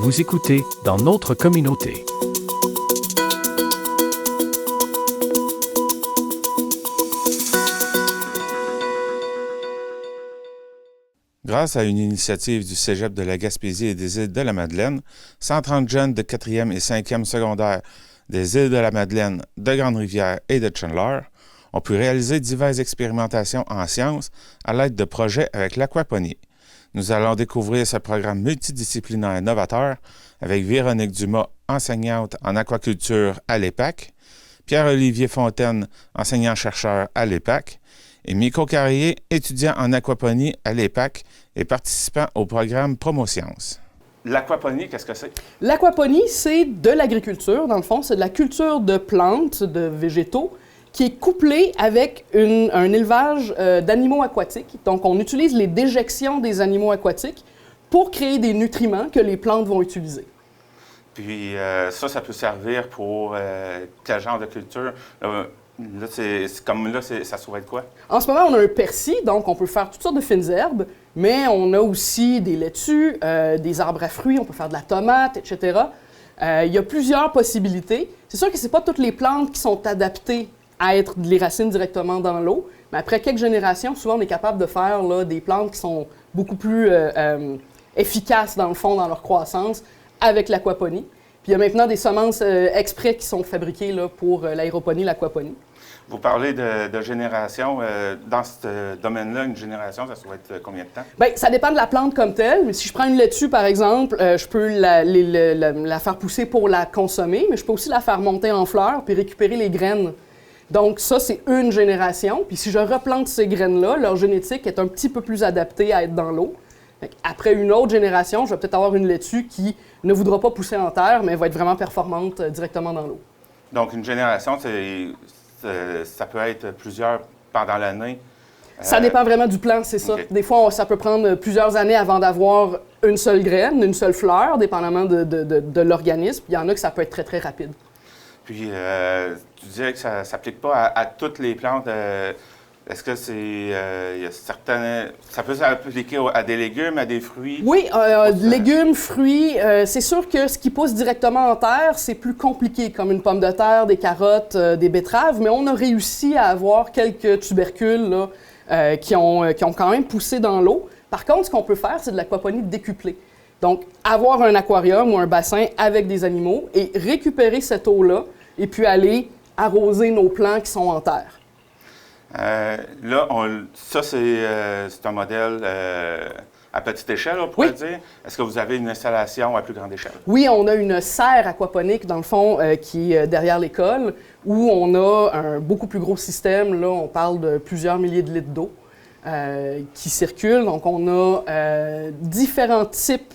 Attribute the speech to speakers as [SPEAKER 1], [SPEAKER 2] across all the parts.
[SPEAKER 1] Vous écoutez Dans notre communauté.
[SPEAKER 2] Grâce à une initiative du Cégep de la Gaspésie et des Îles-de-la-Madeleine, 130 jeunes de 4e et 5e secondaire des Îles-de-la-Madeleine, de Grande-Rivière et de Chandler ont pu réaliser diverses expérimentations en sciences à l'aide de projets avec l'aquaponie. Nous allons découvrir ce programme multidisciplinaire novateur avec Véronique Dumas, enseignante en aquaculture à l'EPAC, Pierre-Olivier Fontaine, enseignant-chercheur à l'EPAC, et Miko Carrier, étudiant en aquaponie à l'EPAC et participant au programme Promosciences. L'aquaponie, qu'est-ce que c'est?
[SPEAKER 3] L'aquaponie, c'est de l'agriculture, dans le fond. C'est de la culture de plantes, de végétaux, qui est couplée avec un élevage d'animaux aquatiques. Donc, on utilise les déjections des animaux aquatiques pour créer des nutriments que les plantes vont utiliser.
[SPEAKER 2] Puis ça peut servir pour quel genre de culture? Là, ça saurait être quoi?
[SPEAKER 3] En ce moment, on a un persil, donc on peut faire toutes sortes de fines herbes, mais on a aussi des laitues, des arbres à fruits, on peut faire de la tomate, etc. Il y a plusieurs possibilités. C'est sûr que ce n'est pas toutes les plantes qui sont adaptées à être les racines directement dans l'eau, mais après quelques générations, souvent, on est capable de faire là, des plantes qui sont beaucoup plus efficaces, dans le fond, dans leur croissance, avec l'aquaponie. Puis il y a maintenant des semences exprès qui sont fabriquées là, pour l'aéroponie, l'aquaponie.
[SPEAKER 2] Vous parlez de génération. Dans ce domaine-là, une génération, ça doit être combien de temps?
[SPEAKER 3] Bien, ça dépend de la plante comme telle. Mais si je prends une laitue, par exemple, je peux la faire pousser pour la consommer, mais je peux aussi la faire monter en fleurs puis récupérer les graines. Donc ça, c'est une génération. Puis si je replante ces graines-là, leur génétique est un petit peu plus adaptée à être dans l'eau. Après une autre génération, je vais peut-être avoir une laitue qui ne voudra pas pousser en terre, mais va être vraiment performante directement dans l'eau.
[SPEAKER 2] Donc, une génération, ça peut être plusieurs pendant l'année?
[SPEAKER 3] Ça dépend vraiment du plan, c'est ça.
[SPEAKER 2] Okay.
[SPEAKER 3] Des fois, ça peut prendre plusieurs années avant d'avoir une seule graine, une seule fleur, dépendamment de l'organisme. Il y en a que ça peut être très, très rapide.
[SPEAKER 2] Puis, tu disais que ça ne s'applique pas à toutes les plantes. Est-ce que il y a certaines... Ça peut s'appliquer à des légumes, à des fruits?
[SPEAKER 3] Oui, légumes, fruits. C'est sûr que ce qui pousse directement en terre, c'est plus compliqué, comme une pomme de terre, des carottes, des betteraves, mais on a réussi à avoir quelques tubercules là, qui ont quand même poussé dans l'eau. Par contre, ce qu'on peut faire, c'est de l'aquaponie décuplée. Donc, avoir un aquarium ou un bassin avec des animaux et récupérer cette eau-là et puis aller arroser nos plants qui sont en terre.
[SPEAKER 2] Là, ça, c'est un modèle à petite échelle, on pourrait dire. Est-ce que vous avez une installation à plus grande échelle?
[SPEAKER 3] Oui, on a une serre aquaponique, dans le fond, qui est derrière l'école, où on a un beaucoup plus gros système. Là, on parle de plusieurs milliers de litres d'eau qui circulent. Donc, on a différents types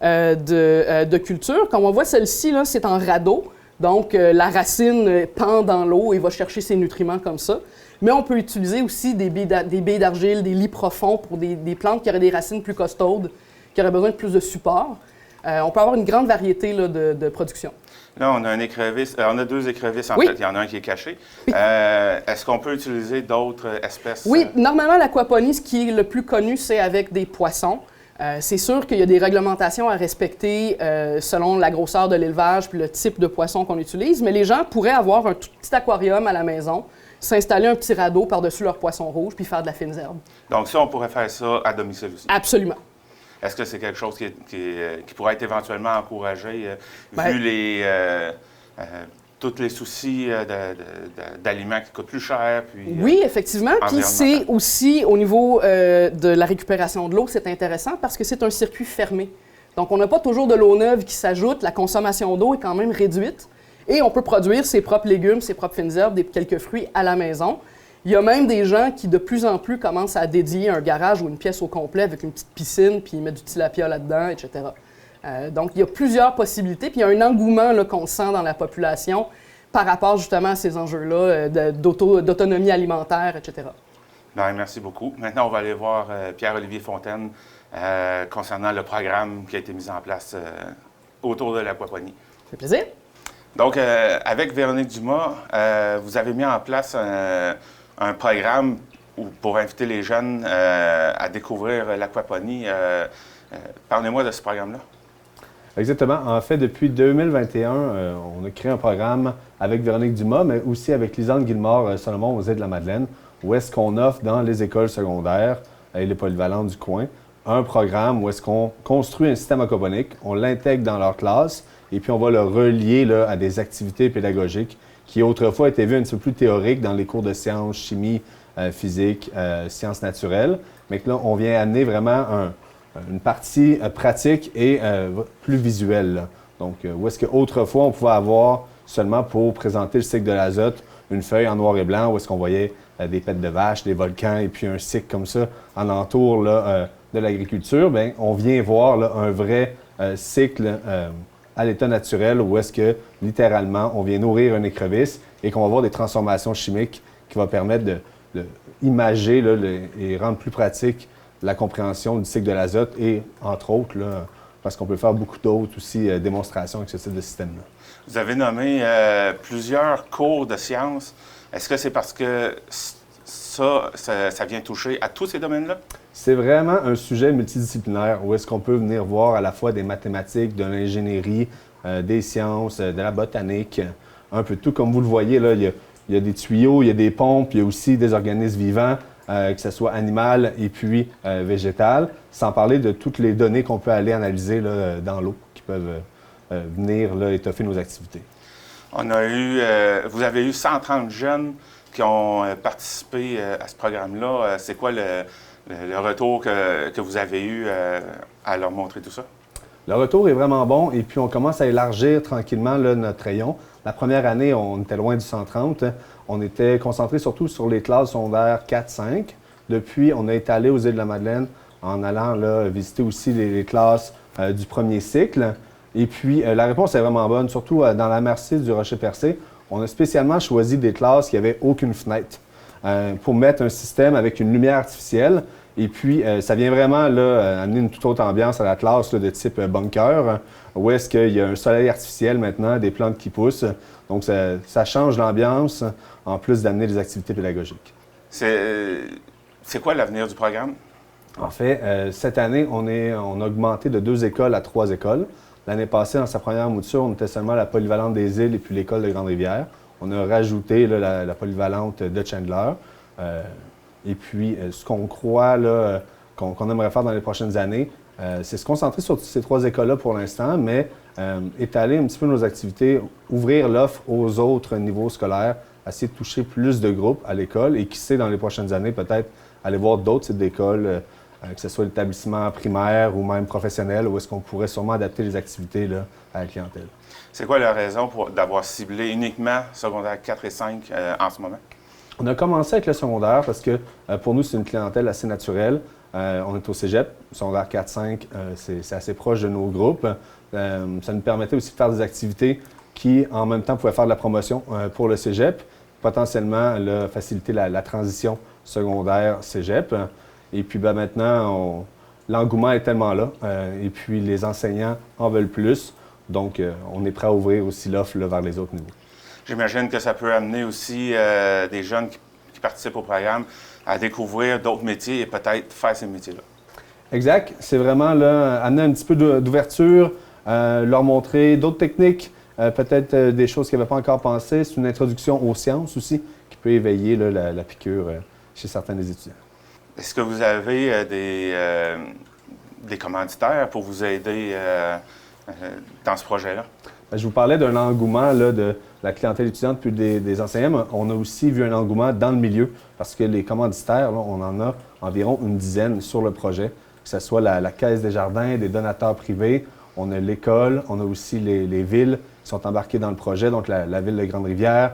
[SPEAKER 3] de cultures. Comme on voit, celle-ci, là, c'est en radeau. Donc, la racine pend dans l'eau et va chercher ses nutriments comme ça. Mais on peut utiliser aussi des baies d'argile, des lits profonds pour des plantes qui auraient des racines plus costaudes, qui auraient besoin de plus de support. On peut avoir une grande variété là, de production.
[SPEAKER 2] Là, on a un écrevisse, on a deux écrevisses en fait. Il y en a un qui est caché.
[SPEAKER 3] Oui.
[SPEAKER 2] Est-ce qu'on peut utiliser d'autres espèces?
[SPEAKER 3] Oui, normalement, l'aquaponie, ce qui est le plus connu, c'est avec des poissons. C'est sûr qu'il y a des réglementations à respecter selon la grosseur de l'élevage puis le type de poisson qu'on utilise, mais les gens pourraient avoir un tout petit aquarium à la maison, s'installer un petit radeau par-dessus leur poisson rouge puis faire de la fine herbe.
[SPEAKER 2] Donc ça, on pourrait faire ça à domicile aussi?
[SPEAKER 3] Absolument.
[SPEAKER 2] Est-ce que c'est quelque chose qui pourrait être éventuellement encouragé, vu tous les soucis d'aliments qui coûtent plus cher? Puis,
[SPEAKER 3] oui, effectivement. Puis c'est aussi, au niveau de la récupération de l'eau, c'est intéressant parce que c'est un circuit fermé. Donc, on n'a pas toujours de l'eau neuve qui s'ajoute. La consommation d'eau est quand même réduite. Et on peut produire ses propres légumes, ses propres fines herbes, quelques fruits à la maison. Il y a même des gens qui, de plus en plus, commencent à dédier un garage ou une pièce au complet avec une petite piscine, puis ils mettent du tilapia là-dedans, etc. Donc, il y a plusieurs possibilités. Puis il y a un engouement là, qu'on sent dans la population par rapport justement à ces enjeux-là d'autonomie alimentaire, etc.
[SPEAKER 2] Bien, merci beaucoup. Maintenant, on va aller voir Pierre-Olivier Fontaine concernant le programme qui a été mis en place autour de l'aquaponie.
[SPEAKER 3] Ça fait plaisir.
[SPEAKER 2] Donc, avec Véronique Dumas, vous avez mis en place un programme pour inviter les jeunes à découvrir l'aquaponie. Parlez-moi de ce programme-là.
[SPEAKER 4] Exactement. En fait, depuis 2021, on a créé un programme avec Véronique Dumas, mais aussi avec Lisanne Guillemard-Solomon aux Îles-de-la-Madeleine, où est-ce qu'on offre dans les écoles secondaires et les polyvalentes du coin un programme où est-ce qu'on construit un système aquaponique, on l'intègre dans leur classe et puis on va le relier là, à des activités pédagogiques qui autrefois étaient vues un petit peu plus théoriques dans les cours de sciences, chimie, physique, sciences naturelles, mais que là, on vient amener vraiment une partie pratique et plus visuelle. Là. Donc, où est-ce qu'autrefois, on pouvait avoir seulement pour présenter le cycle de l'azote, une feuille en noir et blanc où est-ce qu'on voyait des pêtes de vaches, des volcans et puis un cycle comme ça en entour là, de l'agriculture, bien, on vient voir là, un vrai cycle à l'état naturel où est-ce que, littéralement, on vient nourrir une écrevisse et qu'on va voir des transformations chimiques qui vont permettre d'imager et rendre plus pratique la compréhension du cycle de l'azote et, entre autres, là, parce qu'on peut faire beaucoup d'autres aussi démonstrations avec ce type de système-là.
[SPEAKER 2] Vous avez nommé plusieurs cours de sciences. Est-ce que c'est parce que ça vient toucher à tous ces domaines-là? C'est
[SPEAKER 4] vraiment un sujet multidisciplinaire où est-ce qu'on peut venir voir à la fois des mathématiques, de l'ingénierie, des sciences, de la botanique, un peu tout. Comme vous le voyez, là, il y a des tuyaux, il y a des pompes, il y a aussi des organismes vivants, que ce soit animal et puis végétal, sans parler de toutes les données qu'on peut aller analyser là, dans l'eau qui peuvent venir là, étoffer nos activités.
[SPEAKER 2] Vous avez eu 130 jeunes qui ont participé à ce programme-là. C'est quoi le retour que vous avez eu à leur montrer tout ça?
[SPEAKER 4] Le retour est vraiment bon et puis on commence à élargir tranquillement là, notre rayon. La première année, on était loin du 130. On était concentré surtout sur les classes secondaires 4-5. Depuis, on a étalé aux Îles-de-la-Madeleine en allant là, visiter aussi les classes du premier cycle. Et puis, la réponse est vraiment bonne, surtout dans la MRC du Rocher-Percé. On a spécialement choisi des classes qui n'avaient aucune fenêtre pour mettre un système avec une lumière artificielle. Et puis, ça vient vraiment là, amener une toute autre ambiance à la classe là, de type bunker, où est-ce qu'il y a un soleil artificiel maintenant, des plantes qui poussent. Donc, ça change l'ambiance, en plus d'amener des activités pédagogiques.
[SPEAKER 2] C'est quoi l'avenir du programme?
[SPEAKER 4] En fait, cette année, on a augmenté de 2 écoles à 3 écoles. L'année passée, dans sa première mouture, on était seulement à la polyvalente des Îles et puis l'école de Grande-Rivière. On a rajouté là, la polyvalente de Chandler. Et puis, ce qu'on croit là, qu'on aimerait faire dans les prochaines années, c'est se concentrer sur ces 3 écoles-là pour l'instant, mais étaler un petit peu nos activités, ouvrir l'offre aux autres niveaux scolaires, essayer de toucher plus de groupes à l'école et qui sait, dans les prochaines années, peut-être aller voir d'autres types d'écoles, que ce soit l'établissement primaire ou même professionnel, où est-ce qu'on pourrait sûrement adapter les activités là, à la clientèle.
[SPEAKER 2] C'est quoi la raison d'avoir ciblé uniquement secondaire 4 et 5 en ce moment?
[SPEAKER 4] On a commencé avec le secondaire parce que pour nous, c'est une clientèle assez naturelle. On est au cégep, secondaire 4-5, c'est assez proche de nos groupes. Ça nous permettait aussi de faire des activités qui, en même temps, pouvaient faire de la promotion pour le cégep, potentiellement là, faciliter la transition secondaire-cégep. Et puis maintenant, l'engouement est tellement là. Et puis les enseignants en veulent plus. Donc, on est prêt à ouvrir aussi l'offre vers les autres niveaux.
[SPEAKER 2] J'imagine que ça peut amener aussi des jeunes qui participent au programme à découvrir d'autres métiers et peut-être faire ces métiers-là.
[SPEAKER 4] Exact. C'est vraiment là, amener un petit peu d'ouverture, leur montrer d'autres techniques, peut-être des choses qu'ils n'avaient pas encore pensées. C'est une introduction aux sciences aussi qui peut éveiller là, la piqûre chez certains des étudiants.
[SPEAKER 2] Est-ce que vous avez des commanditaires pour vous aider dans ce projet-là?
[SPEAKER 4] Je vous parlais d'un engouement là, de la clientèle étudiante puis des enseignants. On a aussi vu un engouement dans le milieu parce que les commanditaires, là, on en a environ une dizaine sur le projet, que ce soit la Caisse des jardins, des donateurs privés, on a l'école, on a aussi les villes qui sont embarquées dans le projet, donc la ville de Grande-Rivière,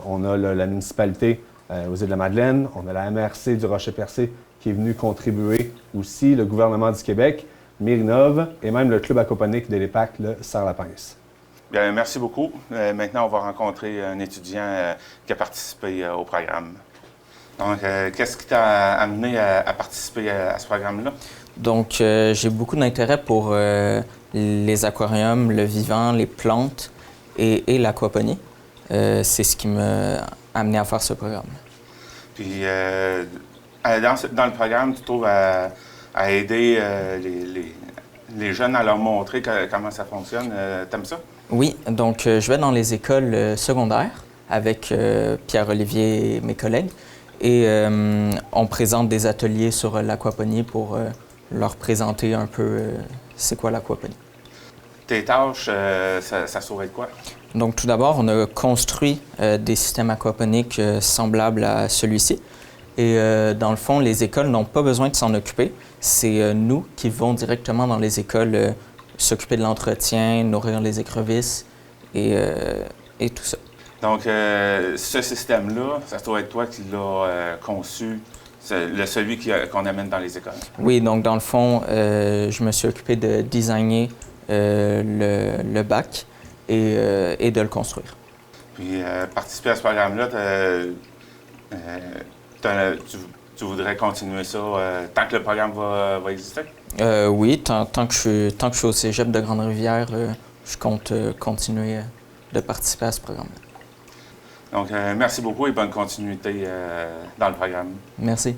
[SPEAKER 4] on a la municipalité aux Îles-de-la-Madeleine, on a la MRC du Rocher-Percé qui est venue contribuer aussi, le gouvernement du Québec, Mérinov et même le club aquaponique de l'EPAC, le Serre-la-Pince.
[SPEAKER 2] Bien, merci beaucoup. Maintenant, on va rencontrer un étudiant qui a participé au programme. Donc, qu'est-ce qui t'a amené à participer à ce programme-là?
[SPEAKER 5] Donc, j'ai beaucoup d'intérêt pour les aquariums, le vivant, les plantes et l'aquaponie. C'est ce qui m'a amené à faire ce programme.
[SPEAKER 2] Puis, dans le programme, tu trouves à aider les jeunes, à leur montrer comment ça fonctionne. T'aimes ça?
[SPEAKER 5] Oui, donc je vais dans les écoles secondaires avec Pierre-Olivier et mes collègues. Et on présente des ateliers sur l'aquaponie pour leur présenter un peu c'est quoi l'aquaponie.
[SPEAKER 2] Tes tâches, ça saurait être quoi?
[SPEAKER 5] Donc tout d'abord, on a construit des systèmes aquaponiques semblables à celui-ci. Et dans le fond, les écoles n'ont pas besoin de s'en occuper. C'est nous qui vont directement dans les écoles s'occuper de l'entretien, nourrir les écrevisses et tout ça.
[SPEAKER 2] Donc, ce système-là, ça doit être toi qui l'as conçu, celui qu'on amène dans les écoles.
[SPEAKER 5] Oui, donc dans le fond, je me suis occupé de designer le bac et de le construire.
[SPEAKER 2] Puis, participer à ce programme-là, tu voudrais continuer ça tant que le programme va exister?
[SPEAKER 5] Oui, tant que je suis au cégep de Grande-Rivière, je compte continuer de participer à ce programme-là.
[SPEAKER 2] Donc, merci beaucoup et bonne continuité dans le programme.
[SPEAKER 5] Merci.